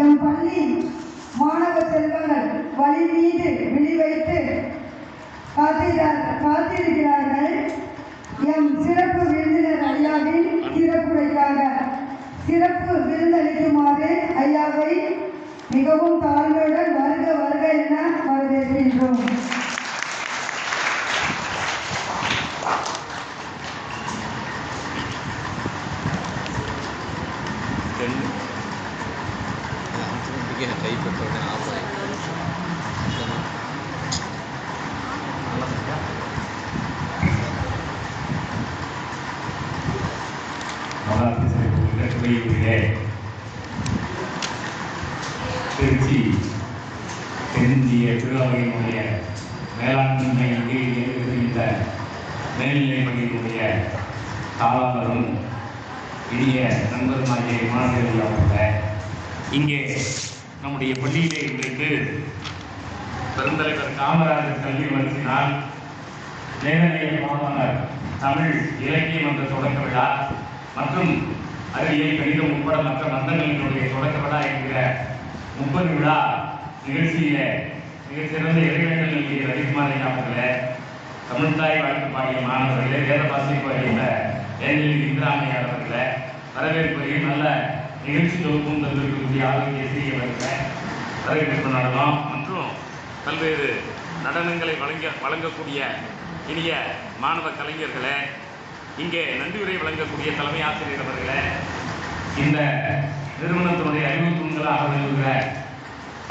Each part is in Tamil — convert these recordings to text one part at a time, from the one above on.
எம் பள்ளி மாணவ செல்வங்கள் வழி மீது விழி வைத்து காத்திருக்கிறார்கள். எம் சிறப்பு விருந்தினர் ஐயாவின் சிறப்புரைக்காக சிறப்பு விருந்தளிக்குமாறு ஐயாவை மிகவும் தாழ்மையுடன் வருக வருக என வரவேற்கின்றோம். திருச்சி தென்னிந்திய திருவாவையினுடைய மேலாண்மை இயங்குகின்ற மேல்நிலைப் பள்ளியினுடைய தாளாளரும் இனிய நண்பருமாகிய மாணவர்கள் அவர்கள் இங்கே நம்முடைய பள்ளியிலே இன்றைக்கு பெருந்தலைவர் காமராஜர் கல்வி வளர்ச்சினால் நேரடிய மாணவர் தமிழ் இலக்கியம் என்ற தொடக்க விழா மற்றும் அறிவியல் கணிதம் உட்பட மற்ற மந்தங்களினுடைய தொடக்க விழா என்கிற 30 விழா நிகழ்ச்சியில மிகச்சிறந்த இளைஞர்கள் நல்கிய ரவிக்குமார் அவர்களே, தமிழ்தாய் வாழ்த்து பாடிய மாணவர்களே, வேத வாசிப்பு அறிந்த ஏஞ்சலின் இந்திராமையார் அவர்களே, வரவேற்புரையும் நல்ல நிகழ்ச்சி தொகுப்பும் தந்திருக்கக்கூடிய ஆரோக்கிய சீரியவர்களே, வரவேற்பு நடனம் மற்றும் பல்வேறு நடனங்களை வழங்கக்கூடிய இனிய மாணவ கலைஞர்களே, இங்கே நன்றியுரை வழங்கக்கூடிய தலைமை ஆசிரியர் அவர்களே, இந்த நிறுவனத்தினுடைய அறிவு தூண்களாக விளங்குகிற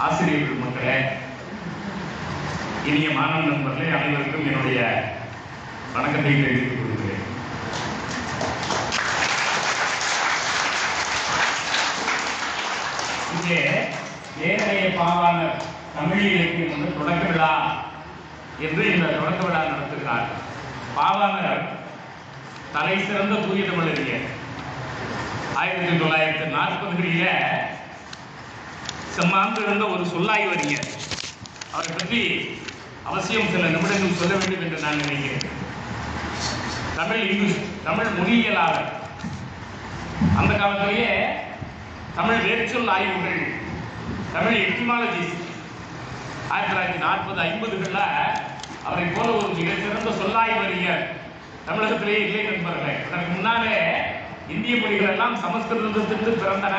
ஆசிரியர்கள் மக்களே, இனிய மாணவ நண்பர்களே, அனைவருக்கும் என்னுடைய வணக்கத்தை தெரிவித்துக் கொள்கிறேன். இங்கே ஏனைய பாவாளர் தமிழ் இலக்கியம் வந்து தொடக்க விழா என்று இந்த தொடக்க விழா நடத்துகிறார். பாவாளர் தலை சிறந்த தூய தமிழறிஞர். 1940களில செம்மாந்து இருந்த ஒரு சொல்லாய்வறிஞர். அவரை பற்றி அவசியம் சில நிமிடங்கள் சொல்ல வேண்டும் என்று நான் நினைக்கிறேன். தமிழ் மொழியியலாளர். அந்த காலத்திலேயே தமிழ் வேர்ச்சொல் ஆய்வுகள், தமிழ் எட்டிமாலஜிஸ்ட் 1940, 50களில் அவரை போல ஒரு மிகச்சிறந்த சொல்லாய்வறிஞர் தமிழகத்திலேயே இல்லை நண்பர்களே. அதற்கு முன்னாலே இந்திய மொழிகள் எல்லாம் சமஸ்கிருதத்திலிருந்து பிறந்தன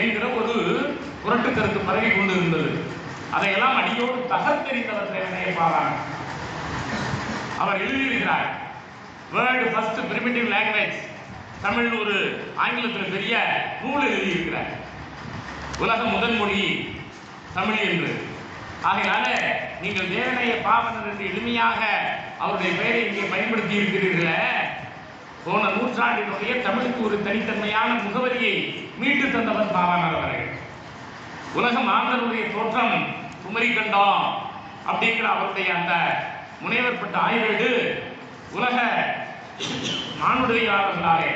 என்கிற ஒரு புரட்டு கருத்து பரவி கொண்டிருந்தது. அதையெல்லாம் அடியோடு தகர்த்தெறிந்தவர் தேவனையை பாராங்க. அவர் எழுதியிருக்கிறார், world first primitive language, Tamil ஒரு ஆங்கிலத்தில் பெரிய நூல் எழுதியிருக்கிறார், உலக முதல் மொழி தமிழ் என்று. ஆகையால நீங்கள் தேவனைய பாவனர் என்று எளிமையாக அவருடைய பெயரை இங்கே பயன்படுத்தி இருக்கிறீர்களே, போன நூற்றாண்டினுடைய தமிழுக்கு ஒரு தனித்தன்மையான முகவரியை மீட்டு தந்தவர் பாவாணர் அவர்கள். உலக மாந்தருடைய தோற்றம் குமரி கண்டம் அப்படிங்கிற அவருடைய அந்த முனைவர்பட்ட ஆய்வேடு உலக மானுடையாளர்களாலே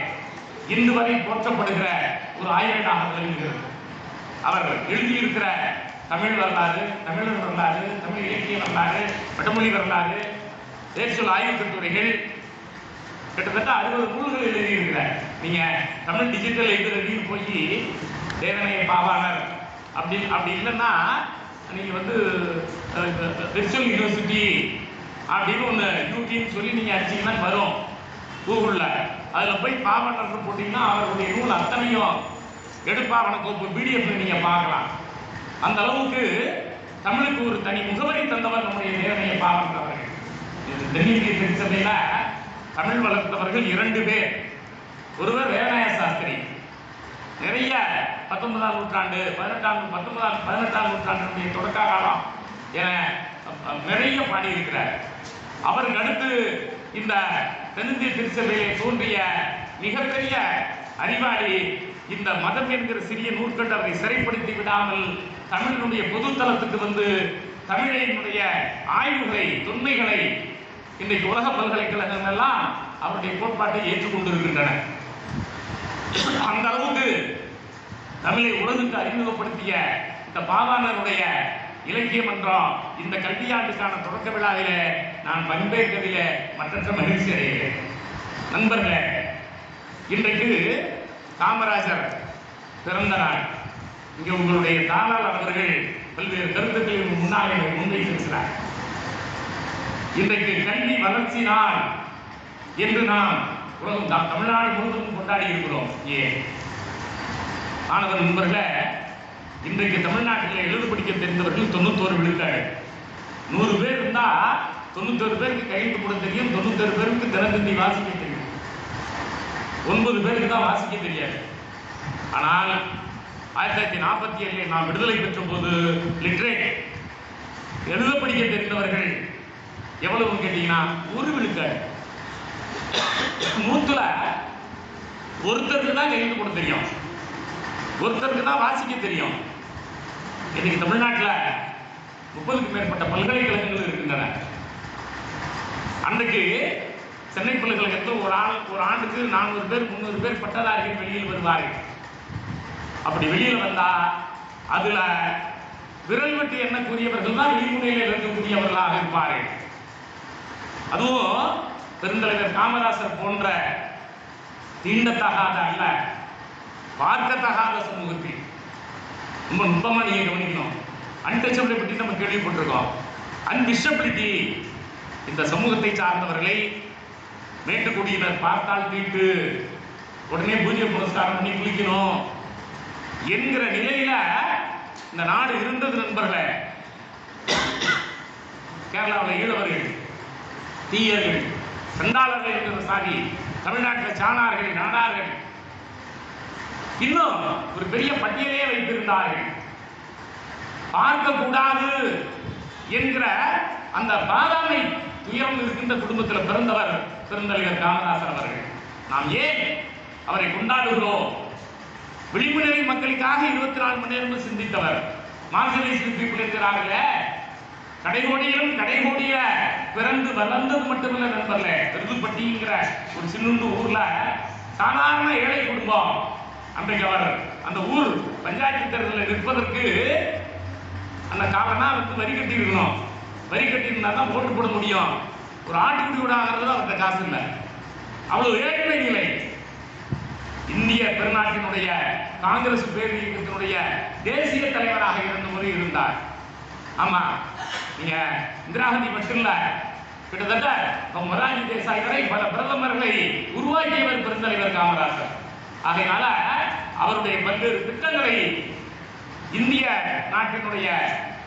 இன்று வரை போற்றப்படுகிற ஒரு ஆய்வேடாக விளங்குகிறது. அவர் எழுதியிருக்கிற தமிழ் வரலாறு, தமிழர் வரலாறு, தமிழ் இலக்கிய வரலாறு, வடமொழி வரலாறு, தேர்ச்சொல் ஆய்வு கட்டுரைகள் கிட்டத்தட்ட 60 நூல்கள் எழுதியிருக்கிறார். நீங்க தமிழ் டிஜிட்டல் லைப்ரரியில் போய் தேவனைய பாவாணர் அப்படி இல்லைன்னா நீங்க வந்து விர்ச்சுவல் யூனிவர்சிட்டி அப்படின்னு ஒன்று யூடின்னு சொல்லி நீங்க அடிச்சீங்கன்னா வரும் கூகுள்ல. அதுல போய் பாவாணர் போட்டீங்கன்னா அவருடைய நூல் அத்தனையும் எடுப்பாவன கோப்பு பிடிஎஃப் நீங்க பார்க்கலாம். அந்த அளவுக்கு தமிழுக்கு ஒரு தனி முகவரி தந்தவர் நம்முடைய தேவனைய பாவாணர் அவர்கள். தென்னிந்திய திருச்சபையில தமிழ் வளர்த்தவர்கள் 2 பேர். ஒருவர் வேலாய சாஸ்திரி, நிறைய 19ஆம் நூற்றாண்டு 18ஆம் நூற்றாண்டினுடைய தொடக்க காலம் என நிறைய பாடியிருக்கிறார். அவருக்கு அடுத்து இந்த தென்னிந்திய திருச்சபையிலே தோன்றிய மிகப்பெரிய அறிவாளி இந்த மதம் என்கிற சிறிய நூற்கண்டு அவரை சிறைப்படுத்தி விடாமல் தமிழினுடைய பொதுத்தளத்துக்கு வந்து தமிழினுடைய ஆய்வுகளை, தொன்மைகளை இன்றைக்கு உலக பல்கலைக்கழகங்கள் எல்லாம் அவருடைய கோட்பாட்டை ஏற்றுக்கொண்டிருக்கின்றன. அந்த அளவுக்கு தமிழை உலகுக்கு அறிமுகப்படுத்திய இந்த பாவாணருடைய இலக்கிய மன்றம் இந்த கல்வியாண்டுக்கான தொடக்க விழாவிலே நான் பங்கேற்கவில்லை, மற்ற மகிழ்ச்சி அடைகிறேன். நண்பர்களே, இன்றைக்கு காமராஜர் பிறந்த நாள். இங்கே உங்களுடைய தாளாளர் அவர்கள் பல்வேறு கருத்துக்களை முன்னாலே முன்வைத்திருக்கிறார். இன்றைக்கு கல்வி வளர்ச்சி நாள் என்று நாம் உலகம் தமிழ்நாடு முழுவதும் கொண்டாடி இருக்கிறோம். ஏன் மாணவர் நண்பர்களே, இன்றைக்கு தமிழ்நாட்டில் எழுத படிக்க தெரிந்தவர்கள் 91 விழுக்காடு. 100 பேர் இருந்தா 91 பேருக்கு கையெழுத்து போட தெரியும், 91 பேருக்கு தினத்தந்தி வாசிக்க தெரியும், 9 பேருக்கு தான் வாசிக்க தெரியாது. ஆனால் 1947 நாம் விடுதலை பெற்ற போது லிட்ரேட் எழுத படிக்க தெரிந்தவர்கள் எவ்வளவு கேட்டீங்கன்னா 1 விழுக்காடு. 100ல ஒருத்தருக்கு தான் கையெழுத்து போட தெரியும், ஒருத்தருக்கு தான் வாசிக்க தெரியும். இன்னைக்கு தமிழ்நாட்டில் 30க்கும் மேற்பட்ட பல்கலைக்கழகங்கள் இருக்கின்றன. அன்றைக்கு சென்னை பல்கலைக்கழகத்தில் ஒரு ஆண்டுக்கு 400 பேர் 300 பேர் பட்டதாரிகள் வெளியில் வருவார்கள். அப்படி வெளியில் வந்தா அதுல விரல் வெட்டி எண்ணக்கூடியவர்கள் தான் வெளிமுறையில் இருக்கக்கூடியவர்களாக இருப்பார்கள். அதுவும் பெருந்தலைவர் காமராசர் போன்ற தீண்டத்தகாத அல்ல, பார்க்கத்தகாத சமூகத்தில் ரொம்ப நுட்பமா நீங்க கவனிக்கணும். அன்டச்சபிலிட்டி பற்றி நம்ம கேள்விப்பட்டிருக்கோம். அன்விஷபிலிட்டி, இந்த சமூகத்தை சார்ந்தவர்களை மேட்டுக்குடியினர் பார்த்தால் தீட்டு, உடனே பூஜை புரஸ்காரம் பண்ணி குளிக்கணும் என்கிற நிலையில இந்த நாடு இருந்தது நண்பர்களே. கேரளாவில் ஈழவர்கள், தீயர்கள், சண்டாளர்கள் என்கிற சாதி, தமிழ்நாட்டில் சாணார்கள், நாடார்கள், இன்னும் ஒரு பெரிய பட்டியலே வைத்திருந்தார்கள். பார்க்கக்கூடாது என்கிற அந்த பாதாமை துயரம் இருக்கின்ற குடும்பத்தில் பிறந்தவர் பெருந்தலைவர் காமராசர் அவர்கள். நாம் ஏன் அவரை கொண்டாடுகிறோம்? விளிம்பு நிலை மக்களுக்காக 24 மணி நேரம் சிந்தித்தவர். மார்க்சிஸ்ட் பீப்புள் இருக்கிறார்களே, கடைகோடியிலும் கடைகோடிய பிறந்து வளர்ந்தது மட்டுமல்ல நண்பர்களே, பெருதுப்பட்டிங்கிற ஒரு சின்ன ஊர்ல சாதாரண ஏழை குடும்பம். அன்றைக்கு அவர் அந்த ஊர் பஞ்சாயத்து தேர்தலில் நிற்பதற்கு அந்த காலனா வரி கட்டி இருக்கணும். வரி கட்டி இருந்தா தான் ஓட்டு போட முடியும். ஒரு ஆட்டுக்குடி கூட ஆகிறது அவர்கிட்ட காசு இல்லை. அவ்வளவு ஏழ்மை நிலை. இந்திய பெருநாட்டினுடைய காங்கிரஸ் பேரியக்கத்தினுடைய தேசிய தலைவராக இருந்தபோது இருந்தார். ஆமா, நீங்க இந்திரா காந்தி மட்டும் இல்ல, கிட்டத்தட்ட மொரார்ஜி தேசாய் வரை பல பிரதமர்களை உருவாக்கியவர் பெருந்தலைவர் காமராசர். ஆகையினால அவருடைய பல்வேறு திட்டங்களை இந்திய நாட்டினுடைய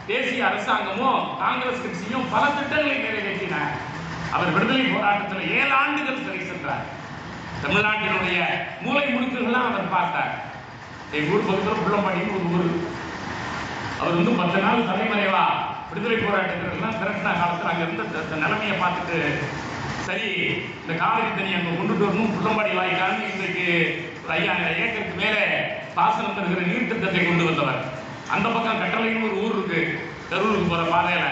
தேசிய அரசாங்கமும் காங்கிரஸ் கட்சியும் பல திட்டங்களை நிறைவேற்றின. அவர் விடுதலை போராட்டத்தில் 7 ஆண்டுகள் சிறை சென்றார். தமிழ்நாட்டினுடைய மூலை முடுக்குகள்லாம் அவர் பார்த்தார். ஊர் பக்கத்தில் புள்ளம்பாடின்னு ஒரு ஊர். அவர் 10 நாள் தலைமறைவா விடுதலை போராட்டத்திற்கெல்லாம் திரட்டின காலத்தில் அங்க இருந்த நிலைமையை பார்த்துட்டு, சரி இந்த காவிரி தண்ணி அங்க கொண்டுட்டு வரணும், புள்ளம்பாடி வாய்க்கால்னு இன்றைக்கு 5000 ஏக்கருக்கு மேலே பாசனம் தருகிற நீர் திட்டத்தை கொண்டு வந்தவர். அந்த பக்கம் கட்டளைன்னு ஒரு ஊர் இருக்கு, கரூருக்கு போற பாதையில.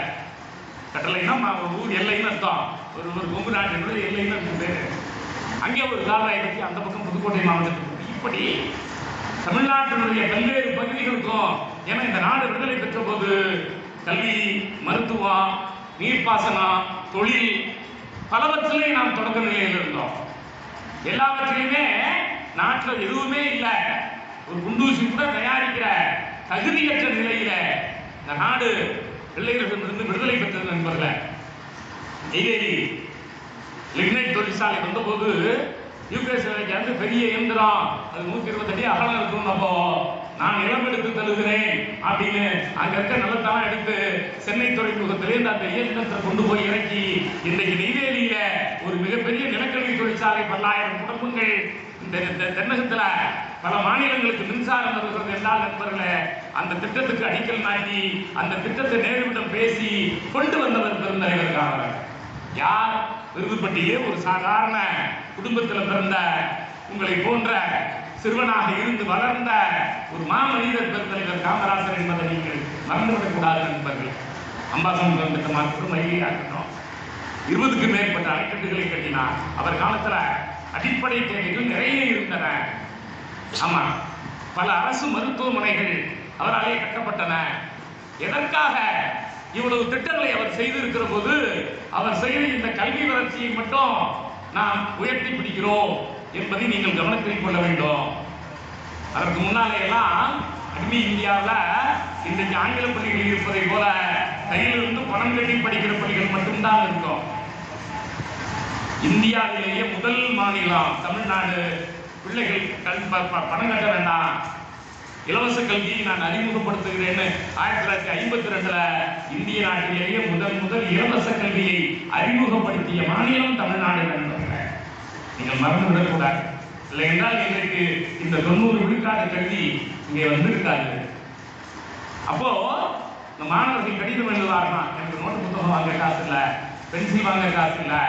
கட்டளைன்னா ஒரு ஊர் எல்லைன்னு அர்த்தம். ஒரு கொங்கு நாட்டினுடைய எல்லைன்னு பேரு. அங்கே ஒரு கால்வாய் வச்சு அந்த பக்கம் புதுக்கோட்டை மாவட்டத்துக்கு. இப்படி தமிழ்நாட்டினுடைய பல்வேறு பகுதிகளுக்கும், ஏன்னா இந்த நாடு விடுதலை பெற்ற போது கல்வி, மருத்துவம், நீர்ப்பாசனம், தொழில் பலவற்றிலையும் நாம் தொடக்க நிலையில் இருந்தோம். எல்லாவற்றிலுமே நாட்டில் எதுவுமே இல்லை. ஒரு குண்டூசி கூட தயாரிக்கிற தகுதியற்ற நிலையில இந்த நாடு பிள்ளைகளிடமிருந்து விடுதலை பெற்றது நண்பர்களே. நெய்வேலி லிக்னைட் தொழிற்சாலை வந்தபோது யூபிஎஸ்சிக்கு வந்து பெரிய இயந்திரம், அது 120 அடி அகலம் இருக்கும்னப்போ நான் நிலம் எடுத்து தருகிறேன் அப்படின்னு அங்க இருக்க நிலத்தெல்லாம் எடுத்து சென்னை துறைமுகத்திலேருந்து அந்த இயந்திரத்தை கொண்டு போய் இறக்கி இன்றைக்கு நெய்வேலியில ஒரு மிகப்பெரிய நிலக்கல்வி தொழிற்சாலை, 10,000 குடும்பங்கள், இந்த தென்னகத்துல பல மாநிலங்களுக்கு மின்சாரம் வருகிறது என்றால் நண்பர்களே, அந்த திட்டத்துக்கு அடிக்கல் நாட்டி அந்த திட்டத்தை நேருவிடம் பேசி கொண்டு வந்தவர் பெருந்தலைவர் காமராஜர். யார்? விருதுப்பட்டியிலே ஒரு சாதாரண குடும்பத்தில் பிறந்த உங்களை போன்ற சிறுவனாக இருந்து வளர்ந்த ஒரு மாமனிதர் பெருந்தலைவர் காமராஜர் என்பதை நீங்கள் மறந்துவிடக்கூடாது நண்பர்கள். அம்பாசமுத்திரம் திட்டமாகட்டும், மயிலாகட்டும், 20க்கும் மேற்பட்ட அணைக்கட்டுகளை கட்டினார். அவர் காலத்துல அடிப்படை தேவைகள் நிறைய இருந்தன. ஆமா, பல அரசு மருத்துவமனைகள் அவராலே கட்டப்பட்டன. எதற்காக? இவ்வளவு திட்டங்களை அவர் செய்திருக்கிற போது அவர் செய்த இந்த கல்வி வளர்ச்சியை மட்டும் நாம் உயர்த்தி பிடிக்கிறோம் என்பதை நீங்கள் கவனத்தில் கொள்ள வேண்டும். அதற்கு முன்னாலே எல்லாம் அடிமை இந்தியாவில் இன்றைக்கு ஆங்கில பள்ளிகள் இருப்பதை போல கையிலிருந்து பணம் கட்டி படிக்கிற பள்ளிகள் மட்டும்தான் இருக்கும். இந்தியாவிலேயே முதல் மாநிலம் தமிழ்நாடு. பிள்ளைகள் பணம் கட்ட வேண்டாம், இலவச கல்வியை நான் அறிமுகப்படுத்துகிறேன்னு 1952 இந்திய நாட்டிலேயே முதல் இலவச கல்வியை அறிமுகப்படுத்திய மாநிலம் தமிழ்நாடு நண்பர்களே. நீங்கள் மறந்து விடக்கூடாது. இல்லை என்றால் இன்றைக்கு இந்த 90 விழுக்காடு கல்வி இங்கே வந்திருக்காது. அப்போ இந்த மாணவர்கள் கடிதம் எழுதுவார்களா, எனக்கு நோட்டு புத்தகம் வாங்க காசு இல்லை, பென்சில் வாங்க காசு இல்லை,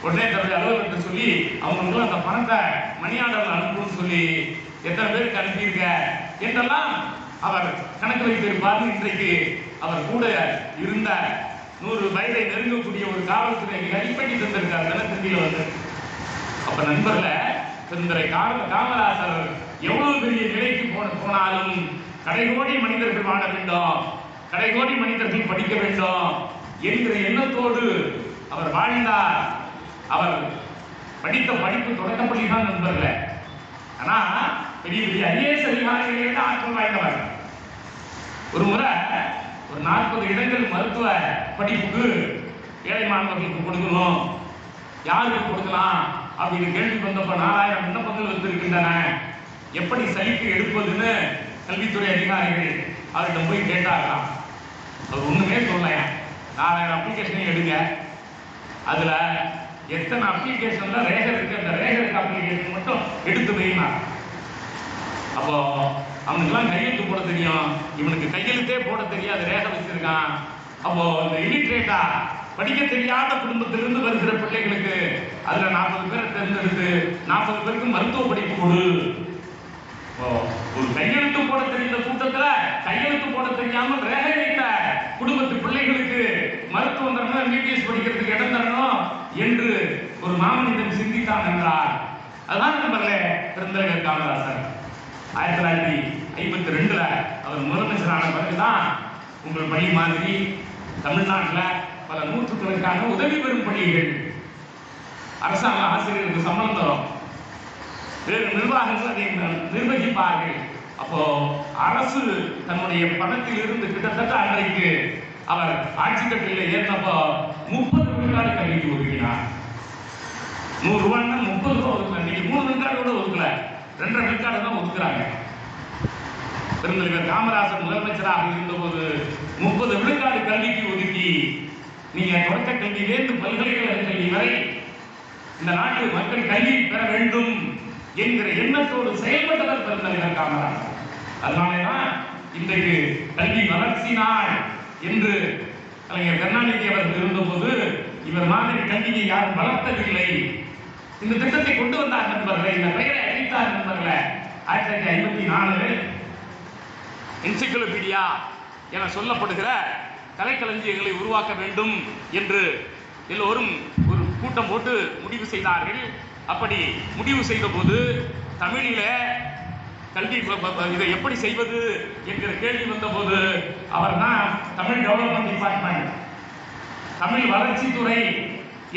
உடனே தன்னுடைய அலுவலகத்தை சொல்லி அவங்களுக்குள்ள அந்த பணத்தை மணி ஆர்டர் அனுப்புன்னு சொல்லி எத்தனை பேருக்கு அனுப்பியிருக்க என்றெல்லாம் அவர் கணக்கு வைத்திருப்பார். இன்றைக்கு அவர் கூட இருந்த 100 வயதை நெருங்கக்கூடிய ஒரு காவல்துறை அடிப்படை தந்திருக்கார் தினத்தந்தியில் வந்து. அப்ப நண்பர்களே, பெருந்தரை காமராசர் எவ்வளவு பெரிய நிலைக்கு போனாலும் கடைகோடி மனிதர்கள் வாழ வேண்டும், கடைகோடி மனிதர்கள் படிக்க வேண்டும் என்கிற எண்ணத்தோடு அவர் வாழ்ந்தார். அவர் படித்த படிப்பு தொடக்கப்பள்ளி தான் நண்பர்களே. ஆனா பெரிய பெரிய ஐஏஎஸ் அதிகாரிகளை விட ஆற்றல் வாய்ந்தவர். ஒரு முறை ஒரு 40 இடங்கள் மருத்துவ படிப்புக்கு ஏழை மாணவர்களுக்கு கொடுக்கணும், யாருக்கு கொடுக்கலாம் அப்படின்னு கேள்வி வந்தப்ப 4000 விண்ணப்பங்கள் வந்திருக்கின்றன, எப்படி சலிக்கு எடுப்பதுன்னு கல்வித்துறை அதிகாரிகள் அவரிடம் போய் கேட்டார்களாம். அவர் ஒண்ணுமே சொல்லலையா, 4000 அப்ளிகேஷனையும் எடுங்க, அதுல எத்தனை அப்ளிகேஷன்ல ரேகர் இருக்கு, அந்த ரேகருக்கு அப்ளிகேஷன் மட்டும் எடுத்து வைனா. அப்போ அவனுக்குலாம் கையெழுத்து போட தெரியும், இவனுக்கு கையெழுத்தே போட தெரியாது, ரேக வச்சிருக்கான். அப்போ இந்த இலிட்ரேட்டா படிக்க தெரியாத குடும்பத்திலிருந்து வருகிற பிள்ளைகளுக்கு அதுல 40 பேரை தேர்ந்தெடுத்து 40 பேருக்கு மருத்துவ படிப்பு கொடு. ஒரு கையெழுத்து போட தெரிந்த கூட்டத்துல கையெழுத்து போட தெரியாமல் ரேகை வைத்த குடும்பத்து பிள்ளைகளுக்கு மருத்துவம் தரணும், MBBS படிக்கிறதுக்கு இடம் தரணும் என்று ஒரு மாமனிதன் சிந்தித்தான் என்றார். அதுதான் நண்பர்களே பெருந்தலைவர் காமராசர். 1952 அவர் முதலமைச்சரான பிறகுதான் உங்கள் பள்ளி மாதிரி தமிழ்நாட்டில் பல நூற்றுக்கணக்கான உதவி பெறும் பள்ளிகள், அரசாங்க ஆசிரியருக்கு சம்பளம் தரும், வேறு நிர்வாகங்கள் அதை நிர்வகிப்பார்கள். அப்போ அரசு தன்னுடைய பணத்தில் இருந்து கிட்டத்தட்ட அன்றைக்கு அவர் ஆட்சி கட்டில ஏற்றப்போ 30 விழுக்காடு கல்விக்கு ஒதுக்கினார். 100 ரூபாய்னா 30 ரூபாய் ஒதுக்கல, நீங்க 3 விழுக்காடு கூட ஒதுக்கல, 2.5 விழுக்காடு தான் ஒதுக்குறாங்க. பெருந்தலைவர் காமராசர் முதலமைச்சராக இருந்தபோது 30 விழுக்காடு கல்விக்கு ஒதுக்கி நீங்க தொடக்க கல்வியிலிருந்து பல்கலைக்கழக கல்வி வரை இந்த நாட்டு மக்கள் கல்வி பெற வேண்டும் என்கிற எண்ணத்தோடு செயல்பட்டவர் பெருந்தலைவர் காமராசர். அதனாலேதான் இன்றைக்கு கல்வி வளர்ச்சி நாள் என்று கலைஞர் கருணாநிதி அவர்கள் இருந்தபோது இவர் மாதிரி கல்வியை யாரும் வளர்த்ததில்லை. இந்த திட்டத்தை கொண்டு வந்தார் நண்பர்களே, இந்த பெயரை அளித்தார் நண்பர்களே. 1954 என்சைக்ளோபீடியா என சொல்லப்படுகிற கலைக்களஞ்சியங்களை உருவாக்க வேண்டும் என்று எல்லோரும் ஒரு கூட்டம் போட்டு முடிவு செய்தார்கள். அப்படி முடிவு செய்த போது தமிழில கல்வி இதை எப்படி செய்வது என்கிற கேள்வி வந்த போது அவர் தான் தமிழ் டெவலப்மெண்ட் டிபார்ட்மெண்ட், தமிழ் வளர்ச்சித்துறை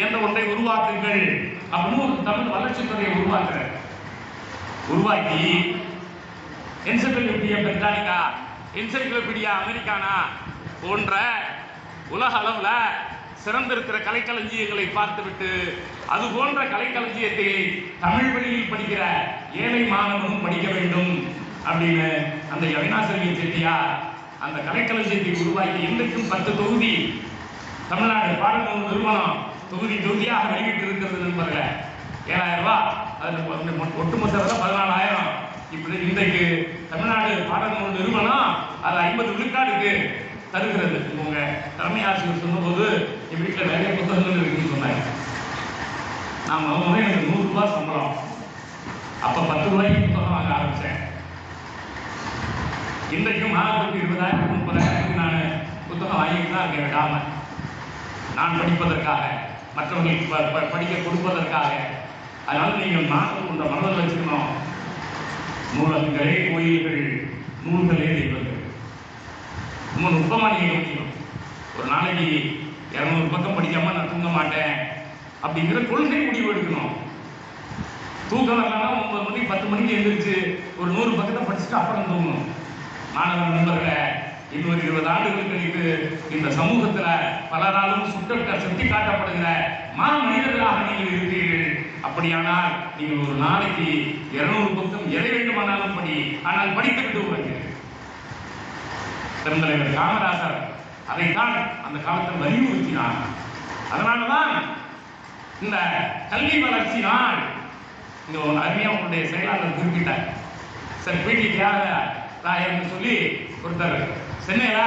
என்ற ஒன்றை உருவாக்குங்கள் அப்படின்னு ஒரு தமிழ் வளர்ச்சித்துறையை உருவாக்கி என்சைக்ளோபீடியா பிரிட்டானிகா, என்சைக்ளோபீடியா அமெரிக்கானா போன்ற உலக அளவுல சிறந்திருக்கிற கலைக்களஞ்சியங்களை பார்த்துவிட்டு அது போன்ற கலைக்களஞ்சியத்தை தமிழ் வழியில் படிக்கிற ஏழை மாணவனும் படிக்க வேண்டும் அப்படின்னு அந்த அவினாசி செட்டியார் அந்த கலைக்களஞ்சியத்தை உருவாக்கி இன்றைக்கும் 10 தொகுதி தமிழ்நாடு பாடநூல் நிறுவனம் தொகுதியாக வெளியிட்டு இருக்கிறது நண்பர்களே. 7000 ரூபாய், அது ஒட்டுமொத்த 14,000. இப்படி இன்றைக்கு தமிழ்நாடு பாடநூல் நிறுவனம் அது 50 விழுக்காடுக்கு தருகிறது. உங்க தலைமை ஆசிரியர் சொன்னபோது என் வீட்டில் நிறைய புத்தகங்கள் இருக்குன்னு சொன்னாங்க. நான் முதல்ல எனக்கு 100 ரூபாய் சம்பளம், அப்ப 10 ரூபாய்க்கு புத்தகம் வாங்க ஆரம்பிச்சேன். இன்றைக்கும் மாதத்துக்கு 20,000 30,000 நான் புத்தகம் வாங்கிட்டு தான் இருக்கேன் விடாம. நான் படிப்பதற்காக, மற்றவர்களுக்கு படிக்க கொடுப்பதற்காக. அதனால நீங்கள் மாணவர்கள் கொண்ட மனதில் வச்சுக்கணும், நூலகங்களே கோயில்கள், நூல்களே தெய்வங்கள். ரொம்ப நுட்பமா நீங்க கவனிக்கணும். ஒரு நாளைக்கு 200 பக்கம் படிக்காம நான் தூங்க மாட்டேன் அப்படிங்கிற கொள்கை முடிவு எடுக்கணும். தூக்கம் வரலாம்னா 9 மணி 10 மணிக்கு எழுந்திரிச்சு ஒரு 100 பக்கத்தை படிச்சுட்டு அப்புறம் தூங்கணும். மாணவ நண்பர்களே, இன்னொரு 20 ஆண்டுகள் கழித்து இந்த சமூகத்துல பலராலும் சுட்டி காட்டப்படுகிற மனிதர்களாக நீங்கள் இருக்கிறீர்கள். அப்படியானால் நீங்கள் ஒரு நாளைக்கு 200 பக்கம் எதை வேண்டுமானாலும் படி, ஆனால் படித்துவிட்டு உறங்க. பெருந்தலைவர் காமராசர் அதைத்தான் அந்த காலத்தில் வலியுறுத்தினார். அதனாலதான் இந்த கல்வி வளர்ச்சி நாள் இங்க ஒரு அருமையா உங்களுடைய செயலாளர் குறிப்பிட்டார். சார் பிடி தியாகராயர்னு சொல்லி ஒருத்தர் சென்னையில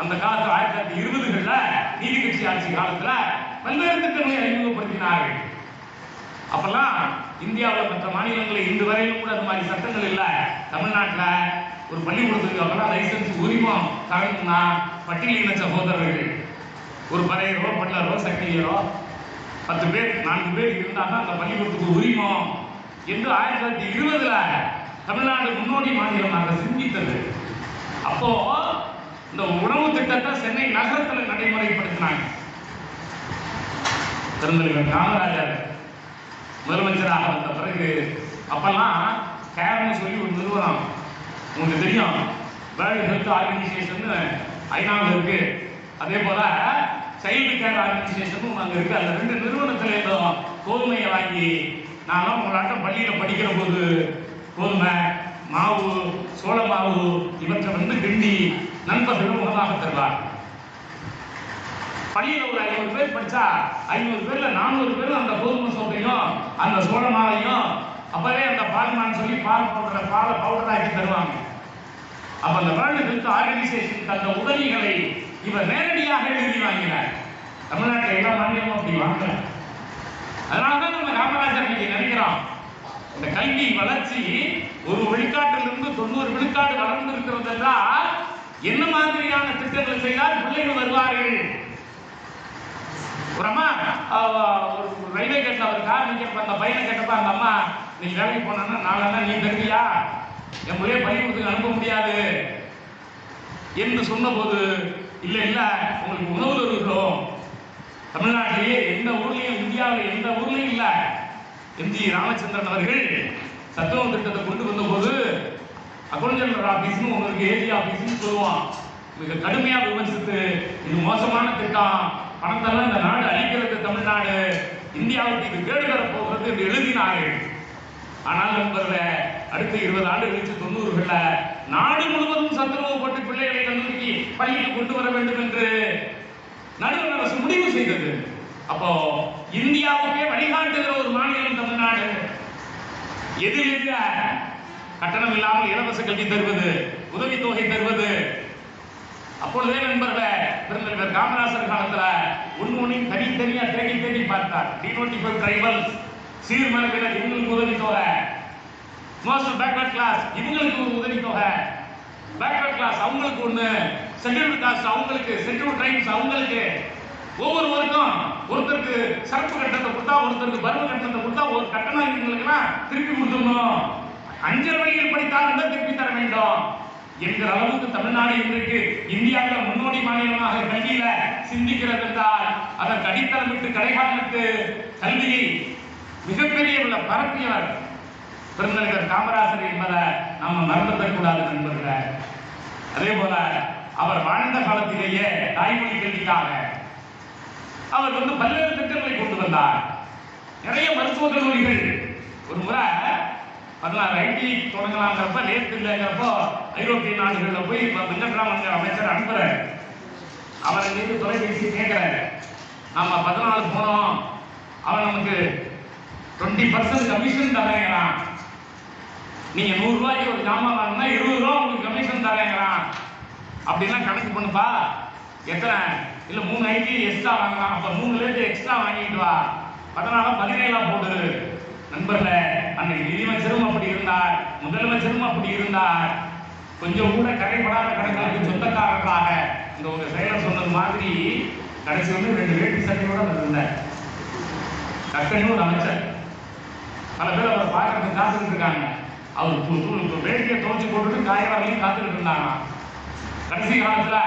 அந்த காலத்தில் 1920களில் நீதி கட்சி ஆட்சி காலத்துல பல்வேறு திட்டங்களை அறிமுகப்படுத்தினார்கள். அப்பெல்லாம் இந்தியாவில் மற்ற மாநிலங்களில் இன்று வரையிலும் கூட அந்த மாதிரி சட்டங்கள் இல்லை. தமிழ்நாட்டில் ஒரு பள்ளிக்கூடத்துக்கு அப்பெல்லாம் லைசன்ஸ் உரிமம் தரணும்னா பட்டியலின சகோதரர்கள் ஒரு பறையரோ பல்லரோ சக்கிலியரோ 10 பேர் 4 பேர் இருந்தால் தான் அந்த பள்ளிக்கூடத்துக்கு உரிமம் என்று 1920ல் தமிழ்நாடு முன்னோடி மாநிலமாக சிந்தித்தது. அப்போ இந்த உணவு திட்டத்தை சென்னை நகரத்தில் நடைமுறைப்படுத்தினாங்க. பெருந்தலைவர் காமராஜர் முதலமைச்சராக வந்த பிறகு அப்பெல்லாம் கேர்னு சொல்லி ஒரு நிறுவனம் உங்களுக்கு தெரியும், வேர்ல்டு ஹெல்த் ஆர்கனைசேஷன் ஐநாவில் இருக்கு. அதே போல சைல்டு கேர் ஆர்கனைசேஷனும் அங்கே இருக்கு. அந்த 2 நிறுவனத்தில் இருந்தோம் கோதுமையை வாங்கி நானும் உங்களாட்டம் பள்ளியில் படிக்கிற போது கோதுமை மாவு சோள மாவு இவற்றை கிண்டி நண்பர்களும் உணவாக தருவார். பள்ளியில் ஒரு 500 பேர் படிச்சா 500 பேர்ல 400 பேரும் அந்த கோதுமை சோத்தையும் அந்த சோள மாவையும் அப்பவே அந்த பால்மான்னு சொல்லி பால் பவுடராக்கி தருவாங்க. அப்ப அந்த வேர்ல்டு ஹெல்த் ஆர்கனைசேஷன் தந்த உதவிகளை இவர் நேரடியாக எழுதி வாங்கினார். தமிழ்நாட்டில் எல்லா மாநிலமும் அப்படி வாங்கல. அதனாலதான் நம்ம காமராஜர் நீங்க நினைக்கிறோம் இந்த கல்வி வளர்ச்சி 1 விழுக்காட்டிலிருந்து 90 விழுக்காடு வளர்ந்து இருக்கிறது என்றால் என்ன மாதிரியான திட்டங்களை செய்தால் பிள்ளைகள் வருவார்கள். ஒரு அம்மா ஒரு ரயில்வே கேட்ல அவருக்கா நீங்க அந்த பையனை கேட்டப்ப அந்த அம்மா நீ வேலைக்கு போனா நாளா நீ தருவியா, என் பிள்ளைய பள்ளிக்கூடத்துக்கு அனுப்ப முடியாது என்று சொன்ன போது இல்ல இல்ல உங்களுக்கு உணவு இருக்கிறோம். தமிழ்நாட்டிலேயே எந்த ஊர்லயும் இந்தியாவில் எந்த ஊர்லயும் இல்ல. எம்ஜி ராமச்சந்திரன் அவர்கள் சத்துணவு திட்டத்தை கொண்டு வந்த போது அக்கௌண்ட் ஜெனரல் ஆபீஸ்னு உங்களுக்கு ஏஜி ஆபீஸ்னு சொல்லுவான். மிக கடுமையா விமர்சித்து இது மோசமான திட்டம், பணத்தெல்லாம் இந்த நாடு அழிக்கிறது, தமிழ்நாடு இந்தியாவுக்கு இது கேடு தர போகிறது என்று எழுதினார்கள். ஆனால் நண்பர்களே, அடுத்த 20 ஆண்டு கழிச்சு 90களில் நாடு முழுவதும் சத்துணவு போட்டு பிள்ளைகளை கல்லூரிக்கு பள்ளிக்கு கொண்டு வர வேண்டும் என்று நடுவர் அரசு முடிவு செய்தது. அப்போ இந்தியாவுக்கே வழிகாட்டுகிற ஒரு மாநிலம் தமிழ்நாடு. எதில் கட்டணம் இல்லாமல் இலவச கல்வி தருவது, உதவித்தொகை தருவது. அப்பொழுதே நண்பர்களே, பெருந்தலைவர் காமராசர் காலத்துல ஒன்னையும் தனித்தனியா தேடி பார்த்தார். டினோட்டிஃபைட் ட்ரைபல்ஸ், சீர்மரபினர் இவங்களுக்கு உதவித்தொகை, மோஸ்ட் பேக்வர்ட் கிளாஸ் இவங்களுக்கு ஒரு உதவித்தொகை, பேக்வர்ட் கிளாஸ் அவங்களுக்கு ஒண்ணு, ஷெட்யூல்டு காஸ்ட் அவங்களுக்கு, ஷெட்யூல்டு ட்ரைப்ஸ் அவங்களுக்கு, ஒவ்வொருவருக்கும் ஒருத்தருக்கு சரக்கு கட்டணத்தை கொடுத்தா ஒருத்தருக்கு பருவ கட்டணத்தை கொடுத்தா ஒரு கட்டணம் இவங்களுக்குலாம் திருப்பி கொடுத்துடணும். அஞ்சல் வழியில் படித்தால் திருப்பி தர வேண்டும் என்கிற அளவுக்கு தமிழ்நாடு இன்றைக்கு இந்தியாவில் முன்னோடி மாநிலமாக கல்வியில சிந்திக்கிறது என்றால் அதற்கு அடித்தளமிட்டு கடைகாலத்து கல்வியை மிகப்பெரிய பரப்பியவர் பெருந்தலைவர் காமராசர் என்பதை நாம மறந்துவிடக்கூடாது நண்பர்களே. அதே போல அவர் வாழ்ந்த காலத்திலேயே தாய்மொழி கல்விக்காக அவர் பல்வேறு திட்டங்களை கொண்டு வந்தார். நிறைய மருத்துவக் கல்லூரிகள் ஒரு முறை 16 ஐடி தொடங்கலாங்கிறப்ப லேட் இல்லைங்கிறப்போ ஐரோப்பிய நாடுகளில் போய் வெங்கட்ராமன் அமைச்சர் அனுப்புறாரு. அவரை மீது தொலைபேசி கேட்கிறாரு, நாம 14 போனோம், அவன் நமக்கு 20% கமிஷன் தரேங்கிறான், நீங்க 100 ரூபாய்க்கு ஒரு ஜாமான் வாங்கினா 20 ரூபா உங்களுக்கு கமிஷன் தரேங்கிறான், அப்படின்னா கணக்கு பண்ணுப்பா எத்தனை, இல்ல 3 ஐடி எக்ஸ்ட்ரா வாங்கலாம், அப்ப 3 லேட் எக்ஸ்ட்ரா வாங்கிட்டு வா, 14 17 போடு. நண்பர்களே, அன்னைக்கு நிதியமைச்சரும் அப்படி இருந்தார், முதலமைச்சரும் அப்படி இருந்தார். கொஞ்சம் கூட கடைபடாத கணக்கு சொந்தக்காரர்களாக இந்த உங்க செயலர் சொன்னது மாதிரி கடைசி 2 வேட்டி சட்டையோட இருந்தார். டக்குன்னு ஒரு அமைச்சர், பல பேர் அவரை பார்க்கறதுக்கு காத்துக்கிட்டு இருக்காங்க. அவர் வேட்டியை துவச்சி போட்டுட்டு காயவாரிலையும் காத்துக்கிட்டு இருந்தாங்க. கடைசி காலத்துல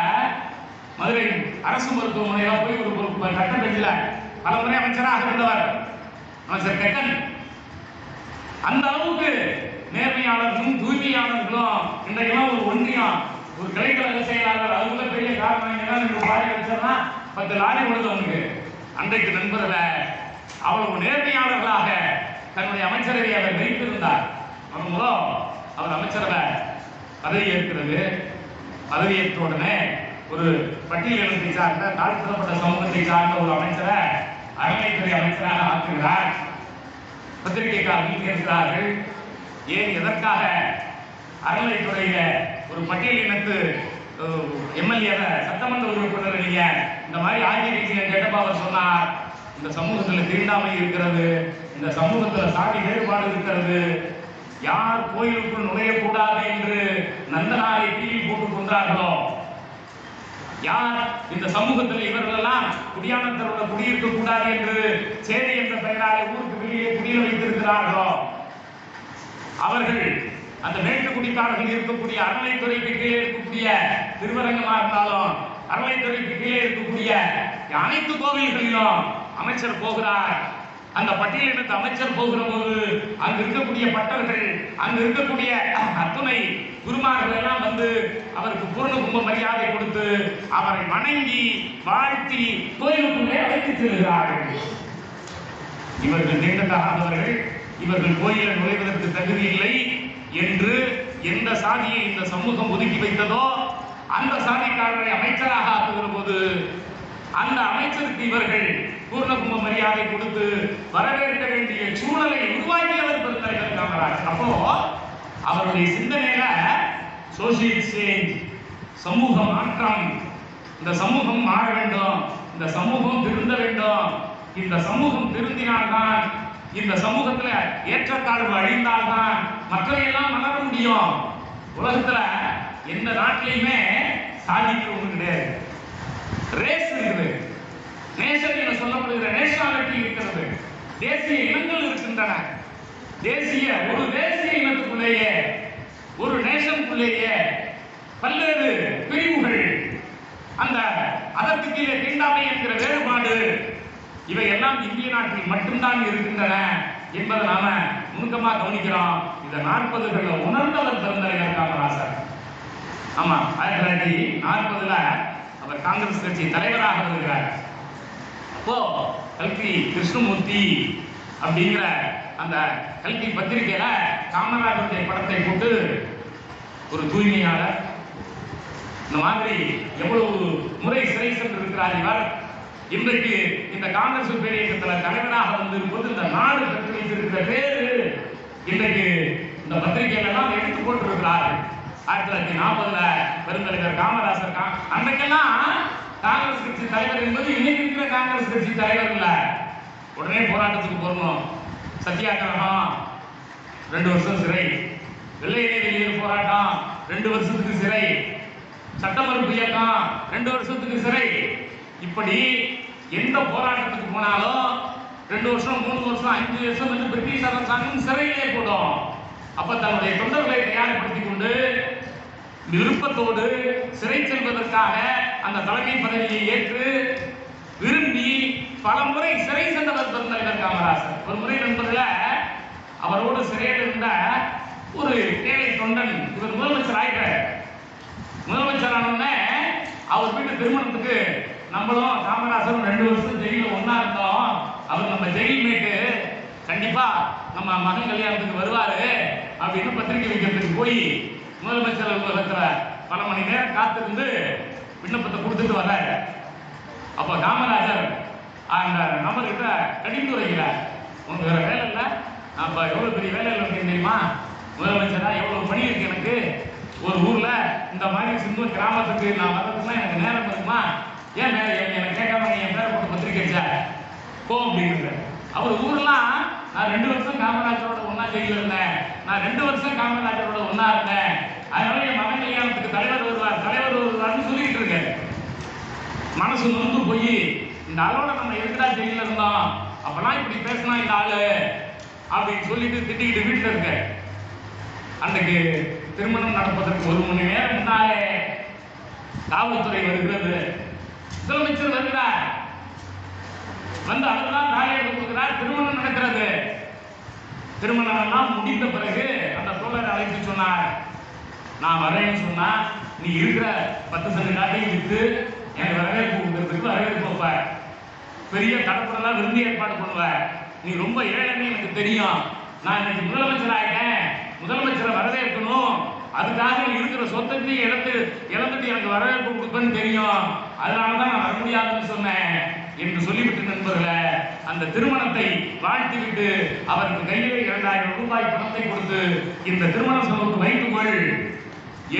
மதுரை அரசு மருத்துவமனையில போய் ஒரு கட்ட பெஞ்சில பல முறை அமைச்சராக இருந்தவர் அமைச்சர் கெக்கன் அந்த அளவுக்கு நேர்மையாளர்களும் தூய்மையாளர்களும் இன்றைக்கெல்லாம் ஒரு ஒன்றியம், ஒரு கிளைக்கழக செயலாளர், அதுக்குள்ள பெரிய காரணம் என்னன்னா பாடி வச்சா 10 லாரி கொடுத்து அவனுக்கு. அன்றைக்கு நண்பர்களை அவ்வளவு நேர்மையாளர்களாக தன்னுடைய அமைச்சரவை அவர் வைத்திருந்தார். அவன் மூலம் அவர் அமைச்சரவை பதவி ஏற்கிறது. பதவியேற்ற உடனே ஒரு பட்டியலினத்தை சார்ந்த தாழ்த்தப்பட்ட சமூகத்தை சார்ந்த ஒரு அமைச்சரை அறநிலைத்துறை அமைச்சராக ஆக்குகிறார். பத்திரிகைக்காரர்கள் கேட்கிறார்கள், ஏன் எதற்காக அறநிலைத்துறையில ஒரு பட்டியலினத்து எம்எல்ஏ சட்டமன்ற உறுப்பினர் நீங்க இந்த மாதிரி ஆகியிருக்கீங்க கேட்டப்ப அவர் சொன்னார், இந்த சமூகத்தில் தீண்டாமை இருக்கிறது, இந்த சமூகத்தில் சாதி வேறுபாடு இருக்கிறது, யார் கோயிலுக்குள் நுழையக்கூடாது என்று நந்தனாரை தீயில் போட்டுக் கொண்டார்களோ, யார் இந்த சமூகத்தில் இவர்களெல்லாம் குடியானத்தரோட குடியிருக்க கூடாது என்று சேரி என்ற பெயராலே ஊருக்கு வெளியே குடியில் வைத்திருக்கிறார்களோ, அவர்கள் அந்த மேட்டுக்குடிக்காரர்கள் இருக்கக்கூடிய அறநிலைத்துறைக்கு கீழே இருக்கக்கூடிய திருவரங்கமா இருந்தாலும் அறநிலைத்துறைக்கு கீழே இருக்கக்கூடிய அனைத்து கோவில்களிலும் அமைச்சர் போகிறார். அந்த பட்டியலினத்து அமைச்சர் போகிற போது அங்கு இருக்கக்கூடிய பட்டர்கள், அங்கு இருக்கக்கூடிய அத்துணை குருமார்கள் எல்லாம் வந்து அவருக்கு பூர்ண கும்ப மரியாதை கொடுத்து அவரை வணங்கி வாழ்த்தி கோயிலுக்குள்ளே அழைத்து செல்கிறார்கள். இவர்கள் தீண்டத்தகாதவர்கள், இவர்கள் கோயிலை நுழைவதற்கு தகுதி இல்லை என்று எந்த சாதியை இந்த சமூகம் ஒதுக்கி வைத்ததோ அந்த சாதிக்காரரை அமைச்சராக ஆக்குகிற போது அந்த அமைச்சருக்கு இவர்கள் பூர்ணகும்ப மரியாதை கொடுத்து வரவேற்க வேண்டிய சூழலை உருவாக்கியவர் பெருந்தலைவர் காமராஜர். அப்போ அவருடைய சிந்தனையில சோசியல் சேஞ்ச், சமூக மாற்றம், இந்த சமூகம் மாற வேண்டும், இந்த சமூகம் திருந்த வேண்டும், இந்த சமூகம் திருந்தினால்தான், இந்த சமூகத்துல ஏற்றத்தாழ்வு அழிந்தால்தான் மற்றவையெல்லாம் வளர முடியும். உலகத்துல எந்த நாட்டிலையுமே சாதிக்கிற ஒண்ணு கிடையாது. ரேஸ் இருக்குது, நேஷன் என சொல்லப்படுகிற நேஷனாலிட்டி இருக்கிறது, தேசிய இனங்கள் இருக்கின்றன. ஒரு தேசிய இனத்துக்குள்ளேயே, ஒரு நேஷனுக்குள்ளேயே பல்வேறு பிரிவுகள், அந்த அதற்கு கீழே தீண்டாமை என்கிற வேறுபாடு, இவை எல்லாம் இந்திய நாட்டில் மட்டும்தான் இருக்கின்றன என்பதை நாம நுணுக்கமா கவனிக்கிறோம். இந்த 40களில் உணர்ந்தவர் பெருந்தலைவர் காமராஜர். ஆமா, 1940 அவர் காங்கிரஸ் கட்சி தலைவராக வருகிறார். அப்போ கல்கி கிருஷ்ணமூர்த்தி அப்படிங்கிற அந்த கல்கி பத்திரிகையில காமராஜருடைய படத்தை போட்டு ஒரு தூய்மையாளர், இந்த மாதிரி எவ்வளவு முறை சிறை சென்று இருக்கிறார் இவர், இன்றைக்கு இந்த காங்கிரஸ் பேரியக்கத்தில் தலைவராக வந்திருப்பது இந்த நாடு பெற்று வைத்திருக்கிற பேரு இன்றைக்கு இந்த பத்திரிகையில எல்லாம் எடுத்து போட்டிருக்கிறார்கள். 1940 பெருந்தலைவர் காமராஜர் அன்றைக்கெல்லாம் காங்கிரஸ் கட்சி தலைவர் என்பது இன்னைக்கு இருக்கிற காங்கிரஸ் கட்சி தலைவர் இல்ல. உடனே போராட்டத்துக்கு போறோம், சத்தியாகிரகம் 2 வருஷம் சிறை, வெள்ளை வெளியேறு போராட்டம் 2 வருஷத்துக்கு சிறை, சட்ட மறுப்பு இயக்கம் 2 வருஷத்துக்கு சிறை. இப்படி எந்த போராட்டத்துக்கு போனாலும் 2 வருஷம் 3 வருஷம் 5 வருஷம் வந்து பிரிட்டிஷ் அரசாங்கம் சிறையிலே போடும். அப்ப தன்னுடைய தொண்டர்களை தயார்படுத்திக் கொண்டு விருப்பத்தோடு சிறை செல்வதற்காக அந்த தலைமை பதவியை ஏற்று விரும்பி பல முறை சிறை சென்றவர் பெருந்தலைவர் காமராஜர். ஒரு முறை நண்பர்கள அவரோடு சிறையில் இருந்த ஒரு ஏழை தொண்டன் இவர் முதலமைச்சர் ஆயிட்டார். முதலமைச்சர் ஆனோடனே அவர் வீட்டு திருமணத்துக்கு நம்மளும் காமராஜரும் 2 வருஷம் ஜெயில ஒன்னா இருந்தோம், அவர் நம்ம ஜெயில் மேட்டு கண்டிப்பா நம்ம மகன் கல்யாணத்துக்கு வருவாரு அப்படின்னு பத்திரிகை வைக்கிறதுக்கு போய் முதலமைச்சர் அலுவலகத்துல பல மணி நேரம் காத்திருந்து விண்ணப்பத்தை கொடுத்துட்டு வர்றாரு. அப்ப காமராஜர் அந்த நபர்கிட்ட கடிந்துரையில, உனக்கு வேற வேலை இல்லை, அப்ப எவ்வளவு பெரிய வேலையில் இருக்கேன் தெரியுமா, முதலமைச்சரா எவ்வளவு பணி இருக்கு எனக்கு, ஒரு ஊர்ல இந்த மாதிரி சிந்து கிராமத்துக்கு நான் வர்றதுக்குன்னா எனக்கு நேரம் இருக்குமா, ஏன் எனக்கு கேட்காம நீ என் பேரை போட்டு பத்திரிக்கை வச்ச போ அப்படிங்கிற. அவர் ஊர்லாம் நான் 2 வருஷம் காமராஜரோட ஒன்னா ஜெயில இருந்தேன், நான் 2 வருஷம் காமராஜரோட ஒன்னா இருந்தேன், அதனால என் மகன் கல்யாணத்துக்கு தலைவர் வருவார்னு சொல்லிட்டு இருக்காரு. மனசு நொந்து போய் இந்த ஆளோட நம்ம எதுக்குடா ஜெயில இருந்தோம், அப்பெல்லாம் இப்படி பேசினா இந்த ஆளு அப்படின்னு சொல்லிட்டு திட்டிக்கிட்டு வீட்டுல இருக்க. அன்றைக்கு திருமணம் நடப்பதற்கு 1 மணி நேரம் முன்னாலே காவல்துறை வருகிறது, முதலமைச்சர் வருகிறார், வந்து அதுதான் தாயை கொடுக்கிறார், திருமணம் நடக்கிறது. திருமணம் எல்லாம் முடிந்த பிறகு அந்த தோழர் அழைத்து சொன்னார், நான் வரேன்னு சொன்னா நீ இருக்கிற 10 சென்ட் காட்டையும் விற்று எனக்கு வரவேற்பு கொடுக்கறதுக்கு வரவேற்பு வைப்ப, பெரிய கடற்படலாம் விருந்து ஏற்பாடு பண்ணுவ, நீ ரொம்ப ஏழைன்னு எனக்கு தெரியும், நான் இன்னைக்கு முதலமைச்சர் ஆயிட்டேன், முதலமைச்சரை வரவேற்கணும், அதுக்காக இருக்கிற சொத்துக்கு இழந்துட்டு எனக்கு வரவேற்பு கொடுப்பேன்னு தெரியும், அதனாலதான் நான் வர முடியாதுன்னு சொன்னேன் என்று சொல்லிவிட்டு நண்பர்களே, அந்த திருமணத்தை வாழ்த்திவிட்டு அவருக்கு கையில் 2000 ரூபாய் பணத்தை கொடுத்து இந்த திருமண செலவுக்கு வைத்துக்கொள்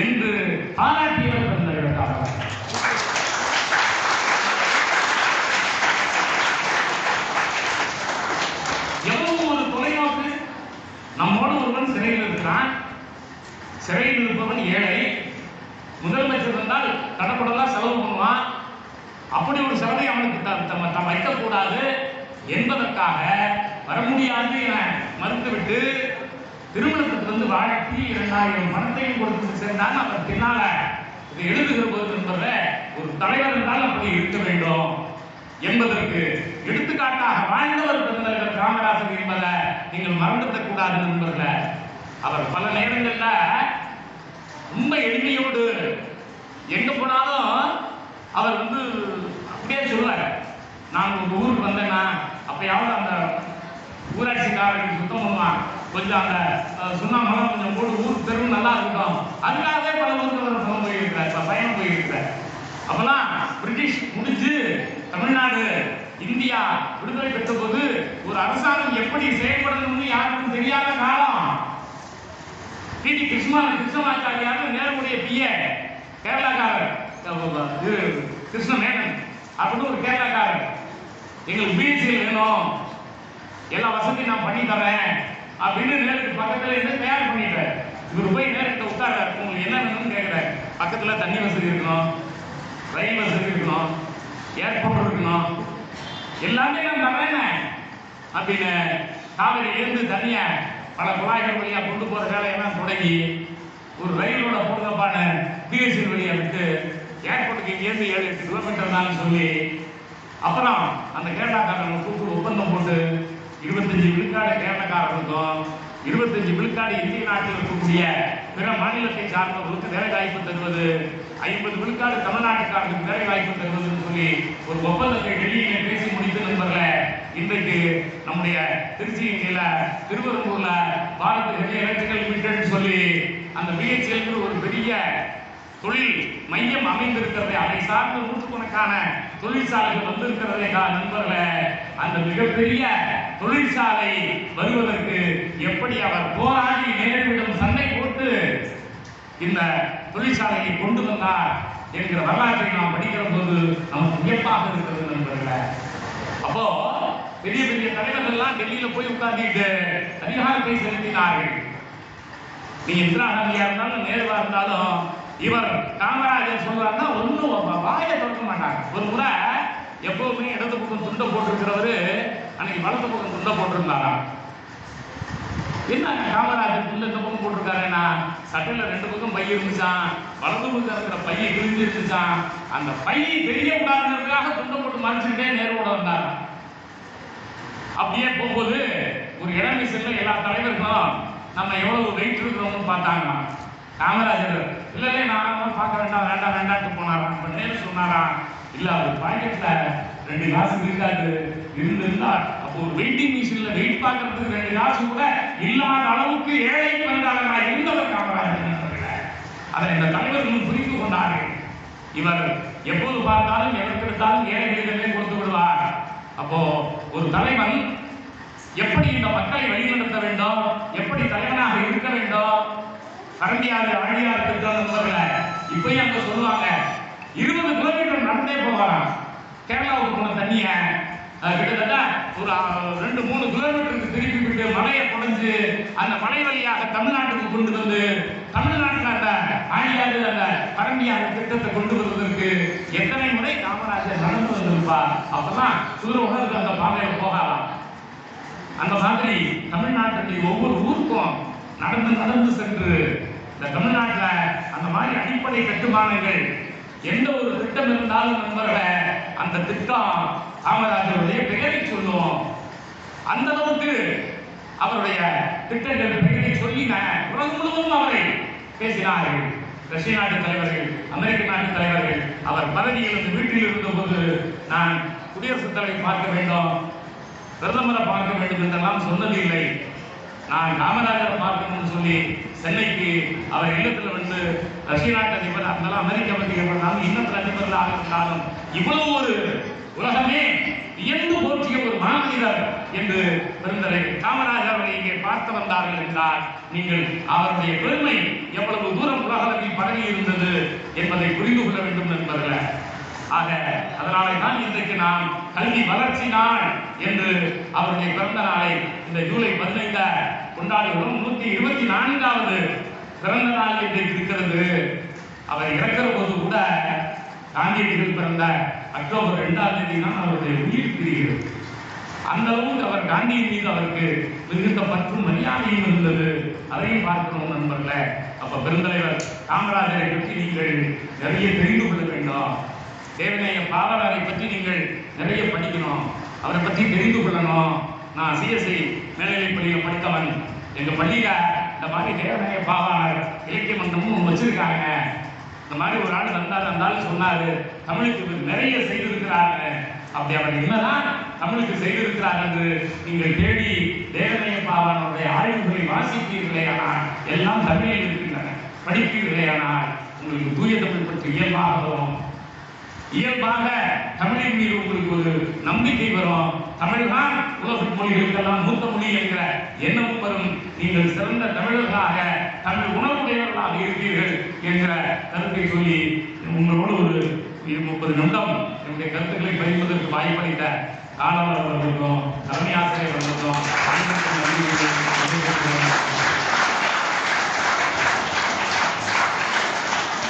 என்று பாராட்டியவர் பிறந்தவர்களுக்காக. எவ்வளவு ஒரு தொலைநோக்கு! நம்மோடு ஒருவன் சிறையில் இருக்கிறான், சிறையில் இருப்பவன் ஏழை, முதலமைச்சர் வந்தால் கடப்படலாம் செலவு பண்ணுவான், அப்படி ஒரு செலவை அவனுக்கு வைக்கக்கூடாது என்பதற்காக வர முடியாது என மறுத்துவிட்டு திருமணத்துக்கு வந்து வாழ்த்தி 2000 பணத்தையும் கொடுத்து சேர்ந்தான். அவர் பின்னால இதை எழுதுகிற போது என்பதை ஒரு தலைவர் என்றால் அப்படி இருக்க வேண்டும் என்பதற்கு எடுத்துக்காட்டாக வாழ்ந்தவர் பிறந்தவர் காமராஜர் என்பதை நீங்கள் மறந்துவிடக் கூடாது என்பதில் அவர் பல நேரங்கள்ல ரொம்ப எளிமையோடு எங்க போனாலும் அவர் வந்து அப்படியே சொல்லுவார், நான் உங்க ஊருக்கு வந்தேன்னா அப்பயாவது அந்த ஊராட்சிக்காரர்கள் சுத்தம் பண்ணுவான், கொஞ்சம் அந்த சுண்ணாம்பெல்லாம் கொஞ்சம் போட்டு ஊர் தெருவு நல்லா இருக்கும், அதுக்காகவே பல ஊருக்கு அவர் போயிருக்கிறார், பயணம் போயிருக்கிறார். அப்பெல்லாம் பிரிட்டிஷ் முடிஞ்சு தமிழ்நாடு இந்தியா விடுதலை பெற்ற போது ஒரு அரசாங்கம் எப்படி செயல்படணும்னு யாருக்கும் தெரியாத காலம். டி.டி. கிருஷ்ணமாச்சாரியார் நேருடைய பிஏ கேரளாக்காரர் கிருஷ்ணமேனன் அப்படின்னு ஒரு கேரளாக்காரர், எங்களுக்கு பிஎஸ்சியில் வேணும், எல்லா வசதியும் நான் பண்ணி தரேன் அப்படின்னு நேருக்கு பக்கத்தில் இருந்து தயார் பண்ணிட்டார். இவர் போய் நேருக்கு உட்கார்றாரு, உங்களுக்கு என்ன வேணும்னு கேட்கிறாரு. பக்கத்துல தண்ணி வசதி இருக்கணும், ரயில் வசதி இருக்கணும், ஏர்போர்ட் இருக்கணும், எல்லாமே நான் தரேன் அப்படின்னு காவிரியிலிருந்து தண்ணிய பல குழாய்கள் வழியா கொண்டு போற வேலையெல்லாம் தொடங்கி ஒரு ரயிலோட போடுங்கப்பான்னு பிஎஸ்சி வழியா விட்டு ஏர்போர்ட்டுக்கு இங்கேருந்து 7-8 கிலோமீட்டர் தான் சொல்லி அப்புறம் அந்த கேரளாக்காரங்களை கூப்பிட்டு ஒப்பந்தம் போட்டு 25 விழுக்காடு கேரளக்காரர்களுக்கும் 25 விழுக்காடு இந்திய நாட்டில் இருக்கக்கூடிய பிற மாநிலத்தை சார்ந்தவர்களுக்கு வேலை வாய்ப்பு தருவது, 50 விழுக்காடு தமிழ்நாட்டுக்காரர்களுக்கு வேலை வாய்ப்பு தருவதுன்னு சொல்லி ஒரு ஒப்பந்தத்தை டெல்லியில பேசி முடித்து நண்பர்களே, இன்றைக்கு நம்முடைய திருச்சியில திருவரம்பூர்ல பாரத் ஹெவி எலக்ட்ரிக்கல் லிமிடெட் சொல்லி அந்த பிஹெச்எல் ஒரு பெரிய தொழில் மையம் அமைந்திருக்கிறது, அதை சார்ந்த நூற்றுக்கணக்கான தொழிற்சாலைகள் வந்திருக்கிறதே நண்பர்களே, அந்த மிகப்பெரிய தொழிற்சாலை வருவதற்கு எப்படி அவர் போராடி நேரிடம் சண்டை போட்டு இந்த தொழிற்சாலையை கொண்டு வந்தார் என்கிற வரலாற்றை நாம் படிக்கிற போது நமக்கு வியப்பாக இருக்கிறது நண்பர்களே. அப்போ பெரிய பெரிய தலைவர்கள் எல்லாம் டெல்லியில போய் உட்கார்ந்துட்டு அதிகாரத்தை செலுத்தினார்கள். நீ இந்திரா காந்தியா இருந்தாலும் நேருவா இருந்தாலும் இவர் காமராஜர் சொல்றாருன்னா ஒன்னும் வாயை திறக்க மாட்டாங்க. ஒரு முறை எப்பவுமே இடது பக்கம் துண்டை போட்டிருக்கிறவரு அன்னைக்கு வலது பக்கம் துண்டை போட்டிருந்தாரா, என்ன காமராஜர் துண்டை இந்த பக்கம் போட்டிருக்காருன்னா சட்டையில 2 பக்கம் பை இருந்துச்சான், வலது பக்கம் இருக்கிற பையை கிழிஞ்சு இருந்துச்சான், அந்த பையை தெரிய கூடாதுன்றதுக்காக துண்டை போட்டு மறைச்சுட்டே நேரோட வந்தார். அப்படியே போகும்போது ஒரு இளமிசல்ல எல்லா தலைவர்களும் நம்ம எவ்வளவு வெயிட் இருக்கிறோம்னு பார்த்தாங்க. காமராஜர் இல்ல நான் பார்க்க வேண்டாம்ட்டு போனாராம். நேரு சொன்னாரா, இல்ல அவர் பாக்கெட்ல 2 காசு இருக்காது, இருந்தா அப்போ ஒரு வெயிட்டிங் மிஷின்ல வெயிட் பார்க்கறதுக்கு 2 காசு கூட இல்லாத அளவுக்கு ஏழை வந்தாங்க இருந்தவர் காமராஜர். அதை இந்த தலைவர்களும் புரிந்து கொண்டார்கள். இவர் எப்போது பார்த்தாலும் எதற்கெடுத்தாலும் ஏழைகளிடமே கொடுத்து விடுவார். அப்போ ஒரு தலைவன் எப்படி இந்த மக்களை வழிநடத்த வேண்டும், எப்படி தலைவனாக இருக்க வேண்டும், கரண்டியாறு ஆழியாறு திட்டம் இப்பயும் அங்க சொல்லுவாங்க 20 கிலோமீட்டர் நடந்தே போவாராம். கேரளாவுக்கு போன தண்ணிய கிட்டத்தட்ட ஒரு 2-3 கிலோமீட்டருக்கு திருப்பி விட்டு மலையை குறைஞ்சு அந்த மலை வழியாக தமிழ்நாட்டுக்கு கொண்டு வந்து தமிழ்நாட்டில் அந்த ஆழியாறு அந்த கரண்டியாறு திட்டத்தை கொண்டு வருவதற்கு எத்தனை முறை காமராஜர் நடந்து வந்திருப்பார். அப்பதான் சூரியனுக்கு அந்த பாதையில போகலாம். அந்த மாதிரி தமிழ்நாட்டில் ஒவ்வொரு ஊருக்கும் நடந்து சென்று இந்த தமிழ்நாட்டில் அந்த மாதிரி அடிப்படை கட்டுமானங்கள் எந்த ஒரு திட்டம் இருந்தாலும் நண்பர்களே அந்த திட்டம் காமராஜருடைய பெயரை சொல்லுவோம். அந்த அளவுக்கு அவருடைய திட்டங்கள் பெயரை சொல்லின உலகம் முழுவதும் அவரை பேசினார்கள். ரஷ்ய நாட்டு தலைவர்கள், அமெரிக்க நாட்டு தலைவர்கள் அவர் பதவியிலிருந்து வீட்டில் இருந்தபோது நான் குடியரசுத் தலைவரை பார்க்க வேண்டும், பிரதமரை பார்க்க வேண்டும் என்றெல்லாம் சொன்னதில்லை. நான் காமராஜரை பார்க்கணும்னு சொல்லி சென்னைக்கு அவர் இல்லத்தில் வந்து ரஷ்ய நாட்டு அதிபராக இருந்தாலும் அமெரிக்க அதிபராக இருந்தாலும் இன்னொரு அதிபர்களாக இருந்தாலும் இவ்வளவு ஒரு உலகமே வியந்து போற்றிய ஒரு மாமனிதர் என்று பெருந்தரை காமராஜர் அவரை இங்கே பார்த்து வந்தார்கள் என்றால் நீங்கள் அவருடைய பெருமை எவ்வளவு தூரம் உலகளவில் பரவி இருந்தது என்பதை புரிந்து கொள்ள வேண்டும் என்பதில் ஆக அதனாலே தான் இன்றைக்கு நாம் கல்வி வளர்ச்சி நாள் என்று அவருடைய பிறந்த நாளை இந்த ஜூலை 15 கொண்டாடுகிறோம். 124வது பிறந்த நாள் இன்றைக்கு இருக்கிறது. அவர் இறக்கிற போது கூட காந்தியடிகள் பிறந்த அக்டோபர் 2ஆம் தேதி தான் அவருடைய உயிர் பிரிகிறது. அந்த அளவுக்கு அவர் காந்தியின் மீது அவருக்கு மிகுந்த பற்றும் மரியாதையும் இருந்தது. அதையும் பார்க்கணும் நண்பர்கள. அப்ப பெருந்தலைவர் காமராஜரை பற்றி நீங்கள் நிறைய தெரிந்து கொள்ள வேண்டும். தேவநேய பாவலரை பற்றி நீங்கள் நிறைய படிக்கணும், அவரை பற்றி தெரிந்து கொள்ளணும். நான் சிஎஸ்ஐ மேல்நிலைப் பள்ளியில் படித்தவன். எங்க பள்ளியில இந்த மாதிரி தேவநேய பாவலர் இலக்கிய மன்றமும் வச்சிருக்காங்க. இந்த மாதிரி ஒரு ஆள் வந்தாலும் சொன்னாரு, தமிழுக்கு நிறைய செய்திருக்கிறாங்க. அப்படி அவர் என்னதான் தமிழுக்கு செய்திருக்கிறார் என்று நீங்கள் தேடி தேவநேய பாவலருடைய ஆய்வுகளை வாசிப்பீர்களே ஆனால் எல்லாம் தமிழில் இருக்கின்றன. படிப்பீர்களே ஆனால் உங்களுக்கு தூய தமிழ் பற்றி இயல்பாக தமிழின் மீது உங்களுக்கு ஒரு நம்பிக்கை வரும். தமிழ் தான் உலக மொழிகளுக்கெல்லாம் மூத்த மொழி என்கிற எண்ணமும் வரும். நீங்கள் சிறந்த தமிழர்களாக தமிழ் உணர்வுடையவர்களாக இருப்பீர்கள் என்ற கருத்தை சொல்லி உங்களோடு ஒரு 30 நிமிடம் என்னுடைய கருத்துக்களை பகிர்வதற்கு வாய்ப்பளித்த காணவர் அவர்களுக்கும் தலைமை ஆசிரியர் அவர்களுக்கும்